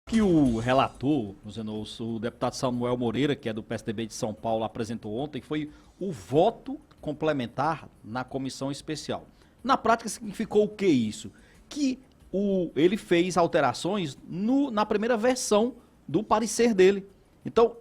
Que o relator, o deputado Samuel Moreira, que é do PSDB de São Paulo, apresentou ontem foi o voto complementar na comissão especial. Na prática, significou o que isso? Que ele fez alterações na primeira versão do parecer dele. Então,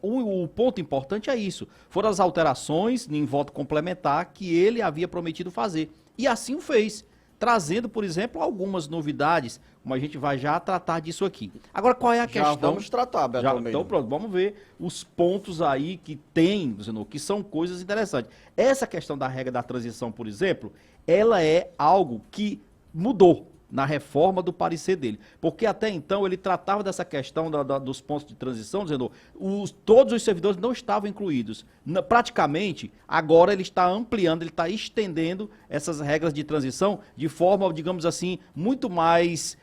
o ponto importante é isso. Foram as alterações em voto complementar que ele havia prometido fazer. E assim o fez, trazendo, por exemplo, algumas novidades, como a gente vai já tratar disso aqui. Agora, qual é a questão? Já vamos tratar, Beto Almeida. Então, pronto, vamos ver os pontos aí que tem, que são coisas interessantes. Essa questão da regra da transição, por exemplo, ela é algo que mudou na reforma do parecer dele. Porque até então ele tratava dessa questão dos pontos de transição, dizendo todos os servidores não estavam incluídos. Praticamente, agora ele está ampliando, ele está estendendo essas regras de transição de forma, digamos assim, muito mais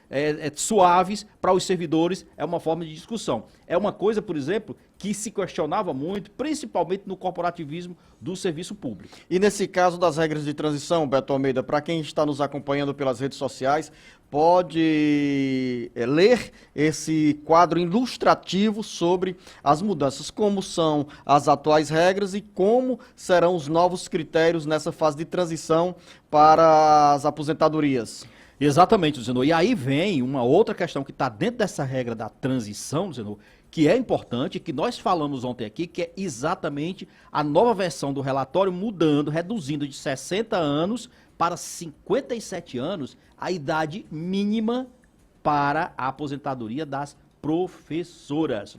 suaves para os servidores. É uma forma de discussão. É uma coisa, por exemplo, que se questionava muito, principalmente no corporativismo do serviço público. E nesse caso das regras de transição, Beto Almeida, para quem está nos acompanhando pelas redes sociais, pode ler esse quadro ilustrativo sobre as mudanças, como são as atuais regras e como serão os novos critérios nessa fase de transição para as aposentadorias. Exatamente, Zenô. E aí vem uma outra questão que está dentro dessa regra da transição, Zenô, que é importante, que nós falamos ontem aqui, que é exatamente a nova versão do relatório mudando, reduzindo de 60 anos para 57 anos a idade mínima para a aposentadoria das professoras.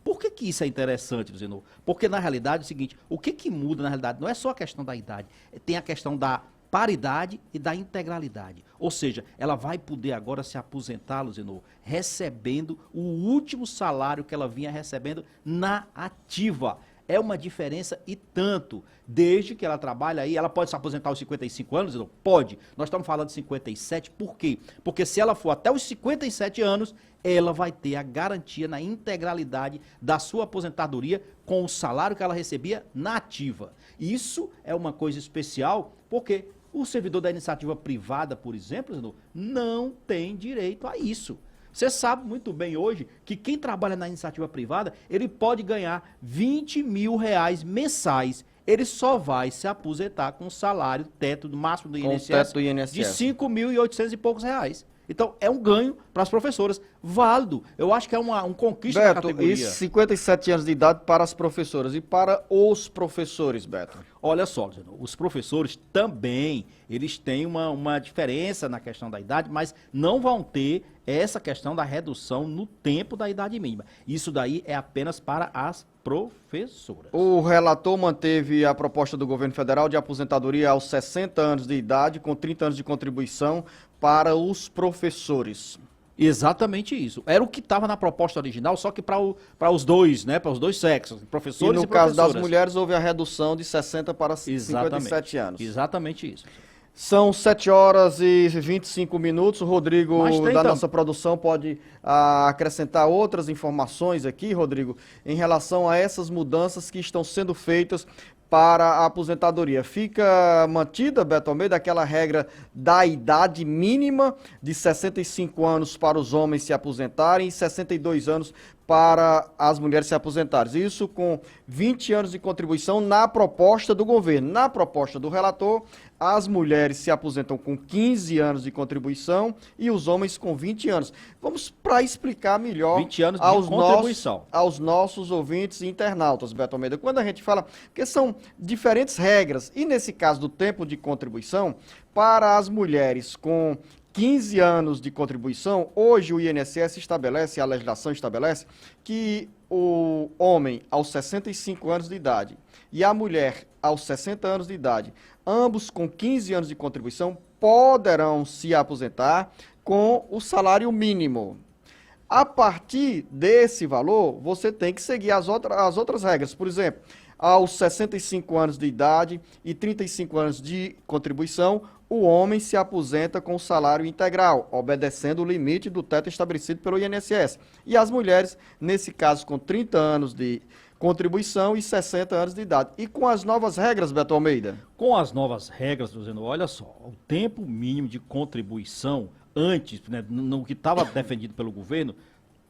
Por que isso é interessante, Zenô? Porque na realidade é o seguinte, o que muda na realidade não é só a questão da idade, tem a questão da paridade e da integralidade. Ou seja, ela vai poder agora se aposentar, Luzenor, recebendo o último salário que ela vinha recebendo na ativa. É uma diferença e tanto. Desde que ela trabalha aí, ela pode se aposentar aos 55 anos? Não? Pode. Nós estamos falando de 57, por quê? Porque se ela for até os 57 anos, ela vai ter a garantia na integralidade da sua aposentadoria com o salário que ela recebia na ativa. Isso é uma coisa especial, porque o servidor da iniciativa privada, por exemplo, não tem direito a isso. Você sabe muito bem hoje que quem trabalha na iniciativa privada, ele pode ganhar 20 mil reais mensais. Ele só vai se aposentar com o salário teto do máximo do INSS, de 5.800 e poucos reais. Então, é um ganho para as professoras, válido. Eu acho que é uma conquista da categoria. Beto, e 57 anos de idade para as professoras e para os professores, Beto? Olha só, os professores também, eles têm uma diferença na questão da idade, mas não vão ter essa questão da redução no tempo da idade mínima. Isso daí é apenas para as professoras. O relator manteve a proposta do governo federal de aposentadoria aos 60 anos de idade, com 30 anos de contribuição para os professores. Exatamente isso. Era o que estava na proposta original, só que para os dois, né, para os dois sexos, professores e professoras. E no caso das mulheres houve a redução de 60 para 57 anos. Exatamente isso. São 7 horas e 25 minutos. O Rodrigo, da nossa produção, pode acrescentar outras informações aqui, Rodrigo, em relação a essas mudanças que estão sendo feitas para a aposentadoria. Fica mantida, Beto Almeida, aquela regra da idade mínima de 65 anos para os homens se aposentarem e 62 anos para as mulheres se aposentarem. Isso com 20 anos de contribuição na proposta do governo. Na proposta do relator, as mulheres se aposentam com 15 anos de contribuição e os homens com 20 anos. Vamos para explicar melhor 20 anos de contribuição aos nossos ouvintes e internautas, Beto Almeida. Quando a gente fala que são diferentes regras, e nesse caso do tempo de contribuição, para as mulheres com 15 anos de contribuição, hoje o INSS estabelece, a legislação estabelece, que o homem aos 65 anos de idade e a mulher aos 60 anos de idade, ambos com 15 anos de contribuição, poderão se aposentar com o salário mínimo. A partir desse valor, você tem que seguir as outras regras. Por exemplo, aos 65 anos de idade e 35 anos de contribuição, o homem se aposenta com o salário integral, obedecendo o limite do teto estabelecido pelo INSS. E as mulheres, nesse caso, com 30 anos de contribuição e 60 anos de idade. E com as novas regras, Beto Almeida? Com as novas regras, Luziano, olha só, o tempo mínimo de contribuição antes, né, no que estava defendido pelo governo,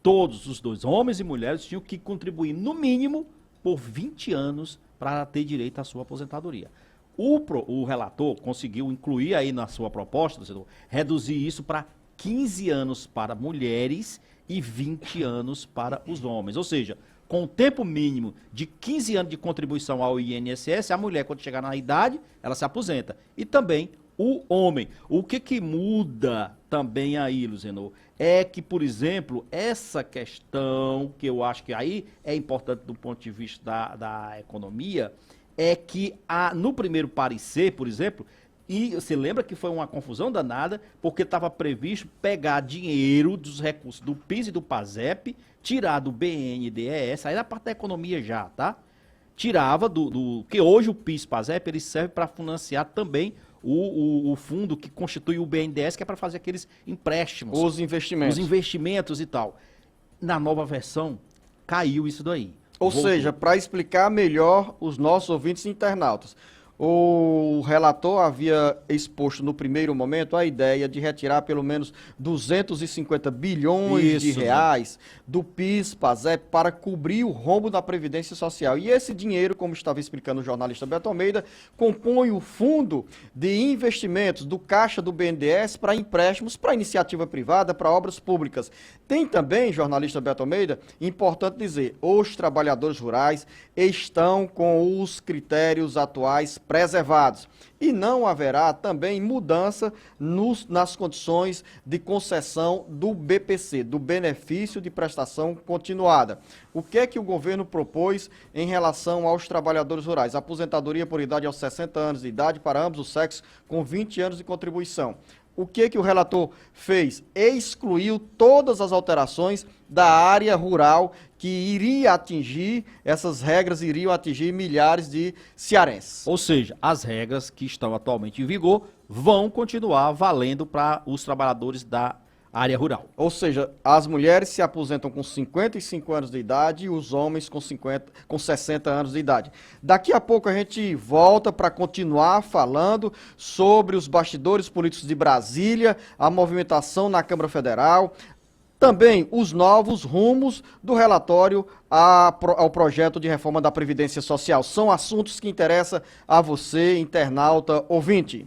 todos os dois, homens e mulheres, tinham que contribuir no mínimo por 20 anos para ter direito à sua aposentadoria. O relator conseguiu incluir aí na sua proposta, senador, reduzir isso para 15 anos para mulheres e 20 anos para os homens. Ou seja, com o tempo mínimo de 15 anos de contribuição ao INSS, a mulher, quando chegar na idade, ela se aposenta. E também o homem. O que muda também aí, Luzenor, é que, por exemplo, essa questão, que eu acho que aí é importante do ponto de vista da economia, é que no primeiro parecer, por exemplo, e você lembra que foi uma confusão danada, porque estava previsto pegar dinheiro dos recursos do PIS e do PASEP, tirar do BNDES, aí na parte da economia já, tá? Tirava que hoje o PIS e PASEP, ele serve para financiar também o fundo que constitui o BNDES, que é para fazer aqueles empréstimos. Os investimentos. Os investimentos e tal. Na nova versão, caiu isso daí. Ou seja, para explicar melhor os nossos ouvintes internautas, o relator havia exposto no primeiro momento a ideia de retirar pelo menos 250 bilhões de reais do PIS, PASEP, para cobrir o rombo da Previdência Social. E esse dinheiro, como estava explicando o jornalista Beto Almeida, compõe o fundo de investimentos do Caixa do BNDES para empréstimos, para iniciativa privada, para obras públicas. Tem também, jornalista Beto Almeida, importante dizer, os trabalhadores rurais estão com os critérios atuais preservados. E não haverá também mudança nas condições de concessão do BPC, do benefício de prestação continuada. O que é que o governo propôs em relação aos trabalhadores rurais? Aposentadoria por idade aos 60 anos de idade para ambos os sexos, com 20 anos de contribuição. O que o relator fez? Excluiu todas as alterações da área rural que iria atingir, essas regras iriam atingir milhares de cearenses. Ou seja, as regras que estão atualmente em vigor vão continuar valendo para os trabalhadores da área rural. Ou seja, as mulheres se aposentam com 55 anos de idade e os homens com 60 anos de idade. Daqui a pouco a gente volta para continuar falando sobre os bastidores políticos de Brasília, a movimentação na Câmara Federal, também os novos rumos do relatório ao projeto de reforma da Previdência Social. São assuntos que interessam a você, internauta ouvinte.